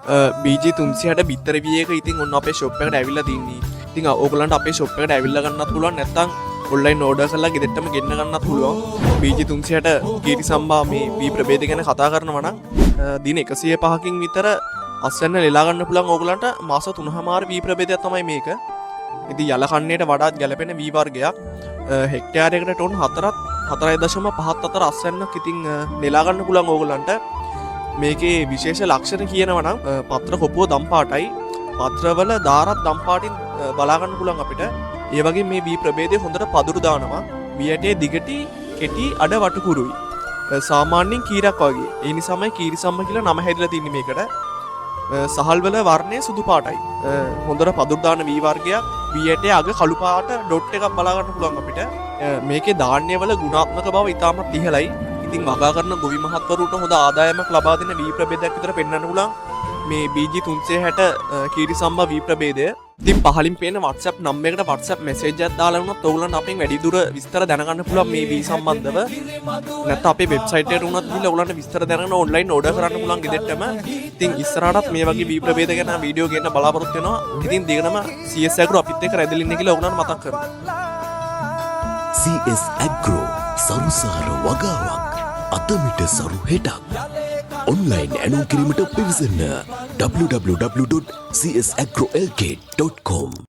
BG 360 බිත්තර වියක ඉතින් ඔන්න අපේ ෂොප් එකට ඇවිල්ලා තින්නේ. ඉතින් ඕගලන්ට අපේ ෂොප් එකට ඇවිල්ලා ගන්නත් පුළුවන් නැත්නම් ඔන්ලයින් ඕඩර් කරලා ගෙදරටම ගෙන්න ගන්නත් පුළුවන්. BG 360 කීරි සම්බා මේ වී ප්‍රභේද ගැන කතා කරනවා නම් දින 105කින් විතර අස්වැන්න නෙලා ගන්න පුළුවන් ඕගලන්ට මාස 3මාර වී ප්‍රභේදයක් තමයි මේක. ඉතින් යල කන්නේට වඩාත් ගැලපෙන වී වර්ගයක්. හෙක්ටයාරයකට ටොන් 4.54 අස්වැන්නක් ඉතින් නෙලා ගන්න පුළුවන් ඕගලන්ට. මේකේ විශේෂ ලක්ෂණ කියනවා නම් පත්‍ර කොපුව දම් පාටයි. පත්‍රවල දාරත් දම් පාටින් බලා ගන්න පුළුවන් අපිට. ඒ වගේ මේ වී ප්‍රභේදය හොඳට පදුරු දානවා. වී ඇටේ දිගටි කෙටි අඩ වටකුරුයි. සාමාන්‍යයෙන් කීරක් වගේ. ඒ නිසාමයි කීරිසම්ම කියලා නම හැදිලා තින්නේ මේකට. සහල්වල වර්ණය සුදු පාටයි. හොඳට පදුරු දාන වී වර්ගයක්. වී ඇටේ අග කළු පාට ඩොට් එකක් බලා ගන්න පුළුවන් අපිට. මේකේ ධාන්‍යවල ගුණාත්මක බව ඉතාමත් ඉහළයි. ඉතින් වගා කරන ගොවි මහත්වරුන්ට හොඳ ආදායමක් ලබා දෙන වී ප්‍රභේදයක් විතර පෙන්වන්න පුළුවන් මේ BG 360 කීරි සම්බා වී ප්‍රභේදය. ඉතින් පහලින් පේන WhatsApp නම්බර් එකට WhatsApp message එකක් දාලා වුණත් ඔයගොල්ලන්ට අපෙන් වැඩිදුර විස්තර දැනගන්න පුළුවන් මේ වී සම්බන්ධව. නැත්නම් අපේ වෙබ්සයිට් එකට උනත් ගිහලා ඔයගොල්ලන්ට විස්තර දැනගන්න ඔන්ලයින් ඕඩර් කරන්න පුළුවන් ගෙදරටම. ඉතින් ඉස්සරහටත් මේ වගේ වී ප්‍රභේද ගැන වීඩියෝ ගේන්න බලාපොරොත්තු වෙනවා. ඉතින් දිගටම CS Agro අපිත් එක්ක රැඳෙලින්න කියලා ඔයගොල්ලන්ට මතක් කරනවා. CS Agro සරුසාර වගාවක් අතමිට සරු හෙටක් ඔන්ලයින් ඇනුම් කිරීමට පිවිසන්න www.csagrolk.com